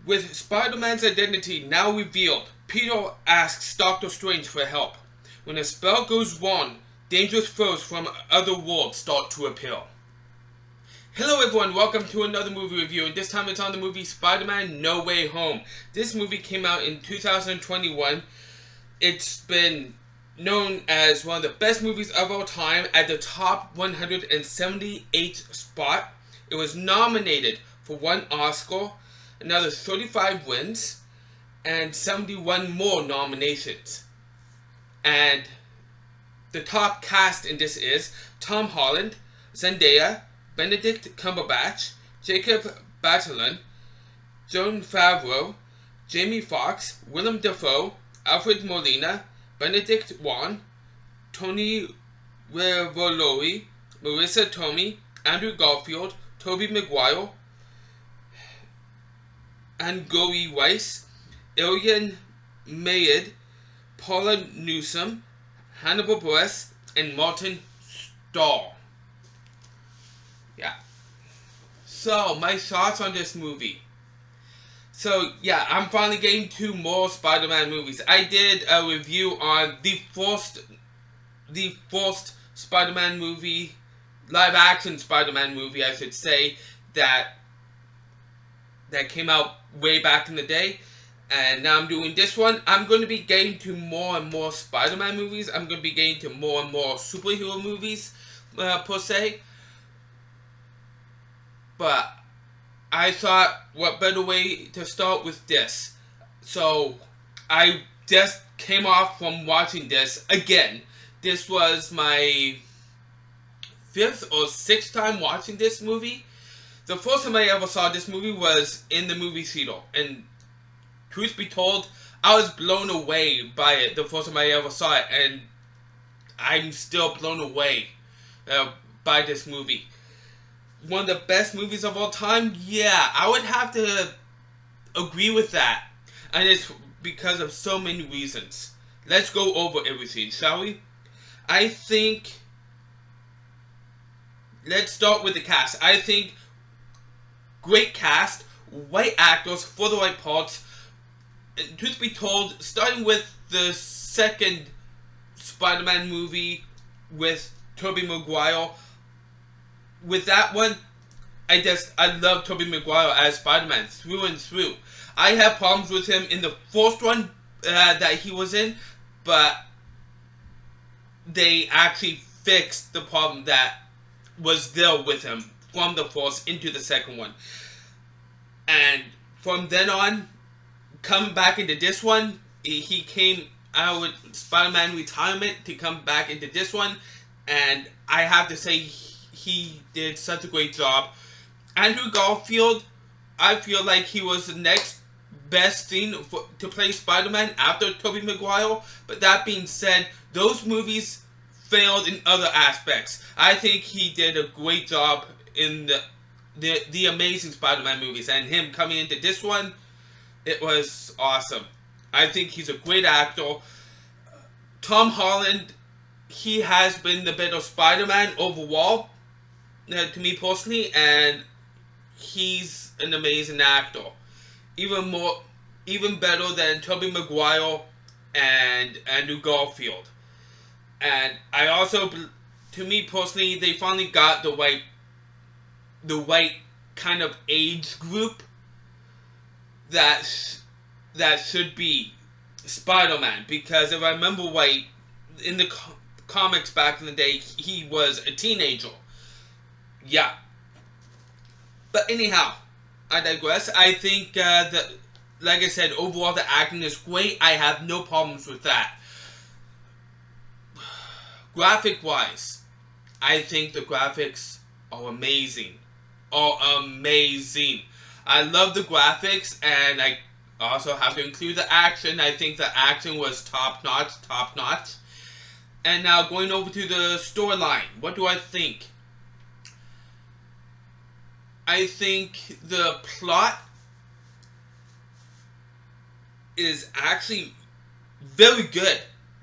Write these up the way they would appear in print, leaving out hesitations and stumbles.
With Spider-Man's identity now revealed, Peter asks Doctor Strange for help. When a spell goes wrong, dangerous foes from other worlds start to appear. Hello everyone, welcome to another movie review, and this time it's on the movie Spider-Man No Way Home. This movie came out in 2021. It's been known as one of the best movies of all time at the top 178th spot. It was nominated for 1 Oscar, another 35 wins, and 71 more nominations. And the top cast in this is Tom Holland, Zendaya, Benedict Cumberbatch, Jacob Batalon, Jon Favreau, Jamie Foxx, Willem Dafoe, Alfred Molina, Benedict Wong, Tony Revolori, Marissa Tomei, Andrew Garfield, Tobey Maguire, Angourie Weiss, Ilian Mayed, Paula Newsome, Hannibal Buress, and Martin Starr. Yeah. So, my thoughts on this movie. So, yeah, I'm finally getting to more Spider-Man movies. I did a review on the first Spider-Man movie, live-action Spider-Man movie, I should say, that came out way back in the day. And now I'm doing this one. I'm going to be getting to more and more Spider-Man movies. I'm going to be getting to more and more superhero movies, per se. But I thought, what better way to start with this? So, I just came off from watching this again. This was my 5th or 6th time watching this movie. The first time I ever saw this movie was in the movie theater. And truth be told, I was blown away by it the first time I ever saw it. And I'm still blown away by this movie. One of the best movies of all time? Yeah, I would have to agree with that. And it's because of so many reasons. Let's go over everything, shall we? I think, let's start with the cast. I think great cast, right actors for the right parts. And truth be told, starting with the second Spider-Man movie with Tobey Maguire, with that one, I love Tobey Maguire as Spider-Man through and through. I have problems with him in the first one that he was in, but they actually fixed the problem that was there with him from the first into the second one. And from then on, coming back into this one, he came out with Spider-Man Retirement to come back into this one, and I have to say, he did such a great job. Andrew Garfield, I feel like he was the next best thing to play Spider-Man after Tobey Maguire. But that being said, those movies failed in other aspects. I think he did a great job in the Amazing Spider-Man movies. And him coming into this one, it was awesome. I think he's a great actor. Tom Holland, he has been the better Spider-Man overall, to me personally, and he's an amazing actor. Even better than Tobey Maguire and Andrew Garfield. And I also, to me personally, they finally got the right kind of age group that should be Spider-Man. Because if I remember right, in the comics back in the day, he was a teenager. Yeah. But anyhow, I digress. I think that, like I said, overall the acting is great. I have no problems with that. Graphic-wise, I think the graphics are amazing. I love the graphics, and I also have to include the action. I think the action was top-notch. And now going over to the storyline. What do I think? I think the plot is actually very good.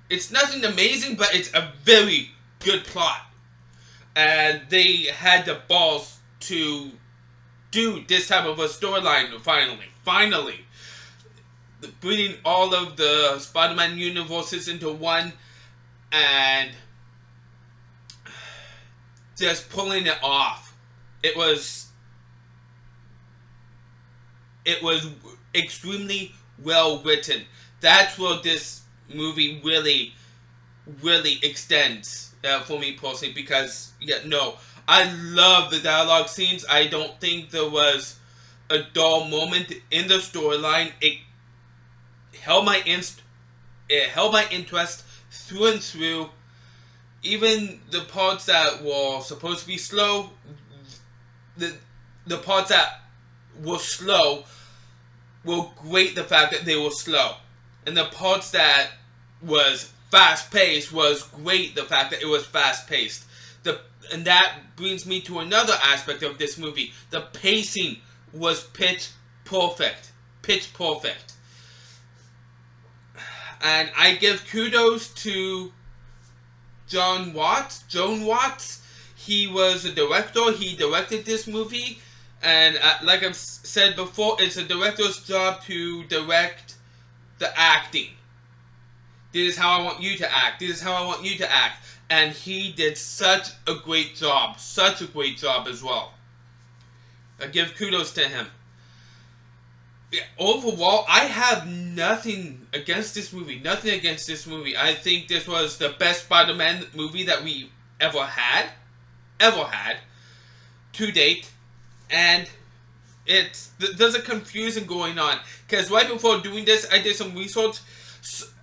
It's nothing amazing, but it's a very good plot. And they had the balls to do this type of a storyline finally. Bringing all of the Spider-Man universes into one and just pulling it off. It was extremely well written. That's where this movie really extends for me personally, because I love the dialogue scenes. I don't think there was a dull moment in the storyline. It held my interest through and through. Even the parts that were supposed to be slow, the parts that were slow were great. The fact that they were slow, and the parts that was fast paced was great. The fact that it was fast paced. And that brings me to another aspect of this movie. The pacing was pitch perfect. And I give kudos to Joan Watts. He was a director. He directed this movie. And like I've said before, it's a director's job to direct the acting. This is how I want you to act. This is how I want you to act. And he did such a great job. Such a great job as well. I give kudos to him. Yeah, overall, I have nothing against this movie. I think this was the best Spider-Man movie that we ever had to date. And there's a confusion going on, because right before doing this, I did some research.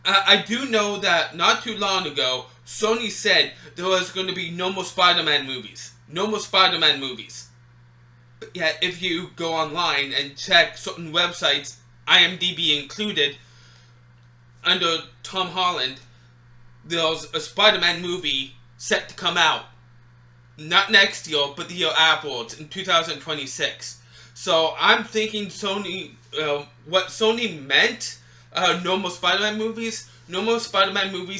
I do know that not too long ago, Sony said there was going to be no more Spider-Man movies. But yeah, if you go online and check certain websites, IMDb included, under Tom Holland, there's a Spider-Man movie set to come out. Not next year, but the year afterwards, in 2026. So I'm thinking what Sony meant, no more Spider-Man movies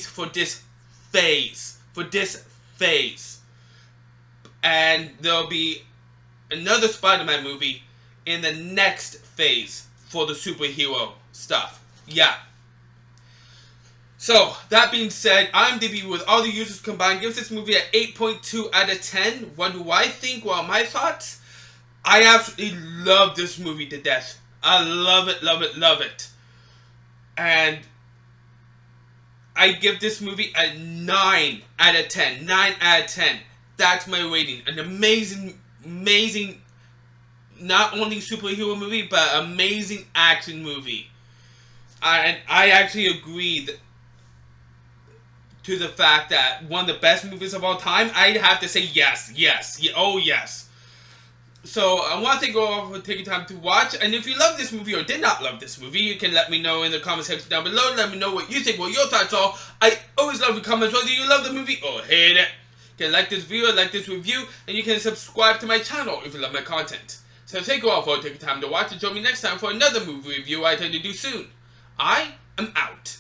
for this phase. And there'll be another Spider-Man movie in the next phase for the superhero stuff. Yeah. So, that being said, IMDb with all the users combined gives this movie an 8.2 out of 10. What do I think? Well, my thoughts? I absolutely love this movie to death. I love it. And I give this movie a 9 out of 10. 9 out of 10. That's my rating. An amazing, not only superhero movie, but amazing action movie. And I actually agree to the fact that one of the best movies of all time, I'd have to say yes. Oh yes. So I want to thank you all for taking time to watch. And if you love this movie or did not love this movie, you can let me know in the comment section down below. Let me know what you think, what your thoughts are. I always love your comments, whether you love the movie or hate it. You can like this video, like this review, and you can subscribe to my channel if you love my content. So thank you all for taking time to watch, and join me next time for another movie review I intend to do soon. I am out.